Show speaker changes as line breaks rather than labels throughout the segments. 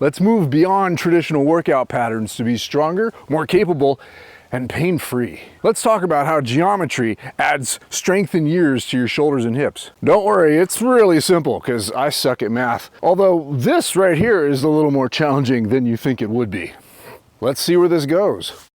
Let's move beyond traditional workout patterns to be stronger, more capable, and pain-free. Let's talk about how geometry adds strength in years to your shoulders and hips. Don't worry, it's really simple because I suck at math. Although this right here is a little more challenging than you think it would be. Let's see where this goes.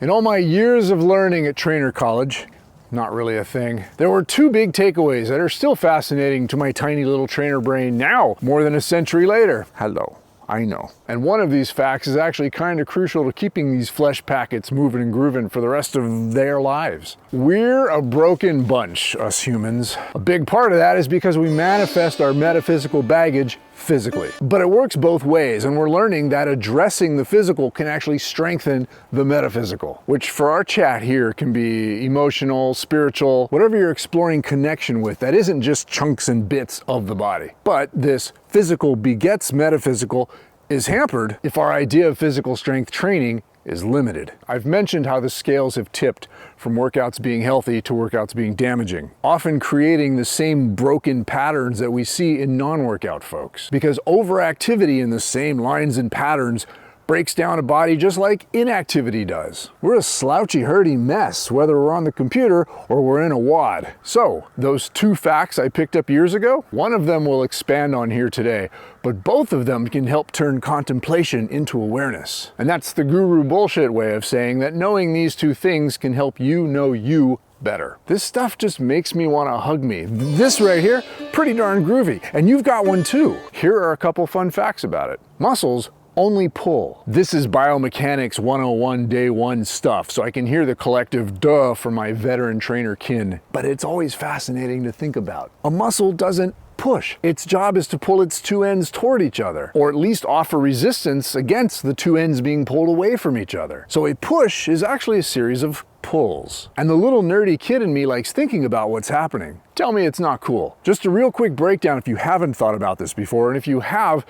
In all my years of learning at trainer college, not really a thing, there were two big takeaways that are still fascinating to my tiny little trainer brain now, more than a century later. Hello. I know. And one of these facts is actually kind of crucial to keeping these flesh packets moving and grooving for the rest of their lives. We're a broken bunch, us humans. A big part of that is because we manifest our metaphysical baggage physically. But it works both ways, and we're learning that addressing the physical can actually strengthen the metaphysical, which for our chat here can be emotional, spiritual, whatever you're exploring connection with that isn't just chunks and bits of the body. But this physical begets metaphysical is hampered if our idea of physical strength training is limited. I've mentioned how the scales have tipped from workouts being healthy to workouts being damaging, often creating the same broken patterns that we see in non-workout folks. Because overactivity in the same lines and patterns breaks down a body just like inactivity does. We're a slouchy, hurty mess, whether we're on the computer or we're in a WOD. So, those two facts I picked up years ago, one of them we'll expand on here today, but both of them can help turn contemplation into awareness. And that's the guru bullshit way of saying that knowing these two things can help you know you better. This stuff just makes me want to hug me. This right here, pretty darn groovy. And you've got one too. Here are a couple fun facts about it. Muscles only pull. This is biomechanics 101 day one stuff, so I can hear the collective duh from my veteran trainer kin. But it's always fascinating to think about. A muscle doesn't push. Its job is to pull its two ends toward each other, or at least offer resistance against the two ends being pulled away from each other. So a push is actually a series of pulls. And the little nerdy kid in me likes thinking about what's happening. Tell me it's not cool. Just a real quick breakdown if you haven't thought about this before, and if you have,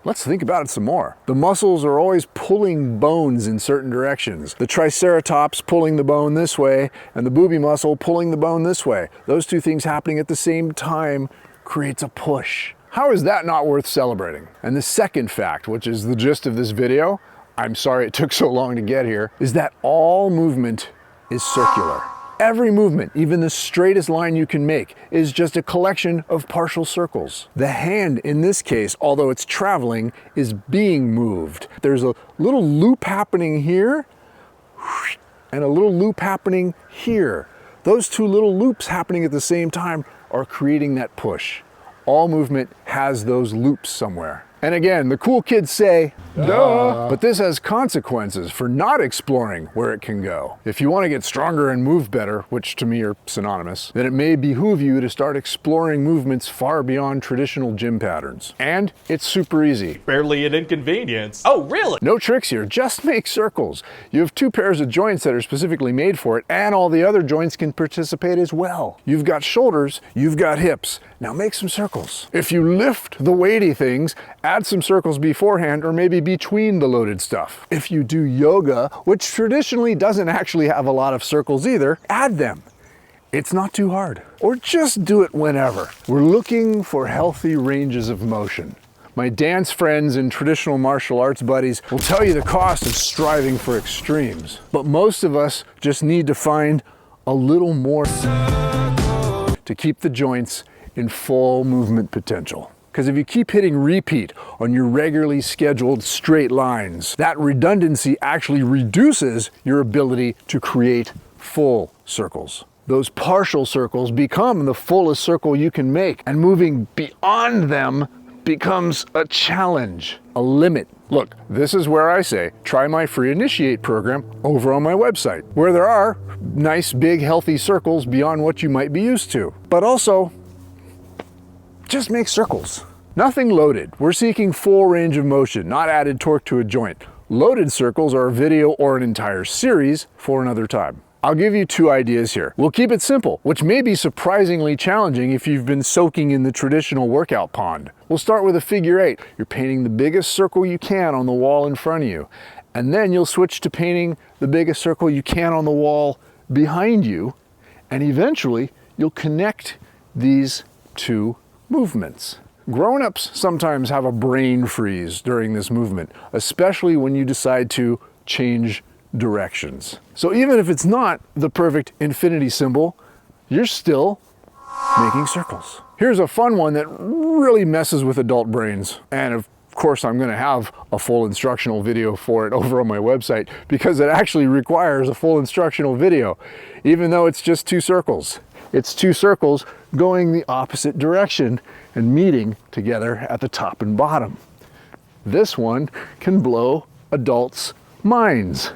let's think about it some more. The muscles are always pulling bones in certain directions. The triceratops pulling the bone this way, and the booby muscle pulling the bone this way. Those two things happening at the same time creates a push. How is that not worth celebrating? And the second fact, which is the gist of this video, I'm sorry it took so long to get here, is that all movement is circular. Every movement, even the straightest line you can make, is just a collection of partial circles. The hand, in this case, although it's traveling, is being moved. There's a little loop happening here, and a little loop happening here. Those two little loops happening at the same time are creating that push. All movement has those loops somewhere. And again, the cool kids say, duh. But this has consequences for not exploring where it can go. If you want to get stronger and move better, which to me are synonymous, then it may behoove you to start exploring movements far beyond traditional gym patterns. And it's super easy.
Barely an inconvenience. Oh, really?
No tricks here, just make circles. You have two pairs of joints that are specifically made for it, and all the other joints can participate as well. You've got shoulders, you've got hips. Now make some circles. If you lift the weighty things, add some circles beforehand or maybe between the loaded stuff. If you do yoga, which traditionally doesn't actually have a lot of circles either, add them. It's not too hard. Or just do it whenever. We're looking for healthy ranges of motion. My dance friends and traditional martial arts buddies will tell you the cost of striving for extremes. But most of us just need to find a little more to keep the joints in full movement potential. Because if you keep hitting repeat on your regularly scheduled straight lines, that redundancy actually reduces your ability to create full circles. Those partial circles become the fullest circle you can make, and moving beyond them becomes a challenge, a limit. Look, this is where I say, try my free Initiate program over on my website, where there are nice, big, healthy circles beyond what you might be used to. But also, just make circles. Nothing loaded. We're seeking full range of motion, not added torque to a joint. Loaded circles are a video or an entire series for another time. I'll give you two ideas here. We'll keep it simple, which may be surprisingly challenging if you've been soaking in the traditional workout pond. We'll start with a figure 8. You're painting the biggest circle you can on the wall in front of you. And then you'll switch to painting the biggest circle you can on the wall behind you. And eventually, you'll connect these two movements. Grown-ups sometimes have a brain freeze during this movement, especially when you decide to change directions. So even if it's not the perfect infinity symbol, you're still making circles. Here's a fun one that really messes with adult brains. And of course, I'm going to have a full instructional video for it over on my website because it actually requires a full instructional video, even though it's just two circles. It's two circles going the opposite direction and meeting together at the top and bottom. This one can blow adults' minds.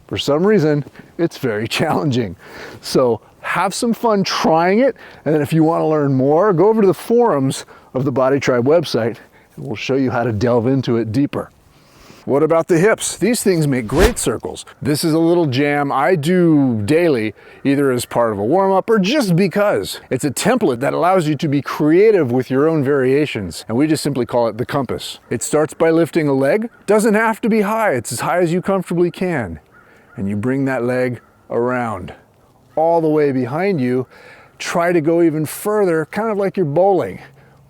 For some reason, it's very challenging. So have some fun trying it, and then if you want to learn more, go over to the forums of the BodyTribe website, and we'll show you how to delve into it deeper. What about the hips? These things make great circles. This is a little jam I do daily, either as part of a warm-up or just because. It's a template that allows you to be creative with your own variations, and we just simply call it the compass. It starts by lifting a leg. Doesn't have to be high, it's as high as you comfortably can. And you bring that leg around, all the way behind you. Try to go even further, kind of like you're bowling.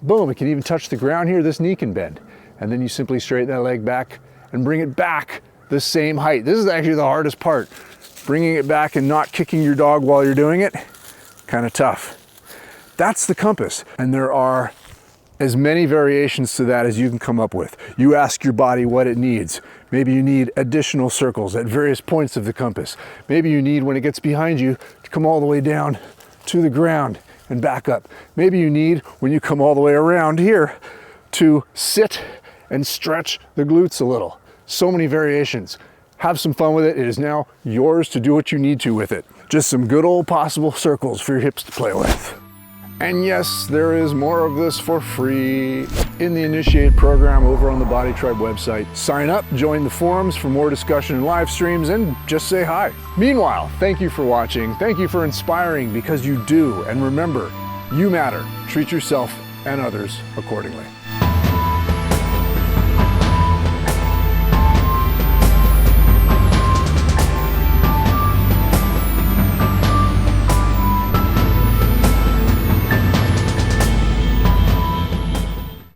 Boom, it can even touch the ground here, this knee can bend. And then you simply straighten that leg back and bring it back the same height. This is actually the hardest part. Bringing it back and not kicking your dog while you're doing it, kind of tough. That's the compass. And there are as many variations to that as you can come up with. You ask your body what it needs. Maybe you need additional circles at various points of the compass. Maybe you need, when it gets behind you, to come all the way down to the ground and back up. Maybe you need, when you come all the way around here, to sit and stretch the glutes a little. So many variations. Have some fun with it. It is now yours to do what you need to with it. Just some good old possible circles for your hips to play with. And yes, there is more of this for free in the Initiate program over on the BodyTribe website. Sign up, join the forums for more discussion and live streams, and just say hi. Meanwhile, thank you for watching. Thank you for inspiring, because you do. And remember, you matter. Treat yourself and others accordingly.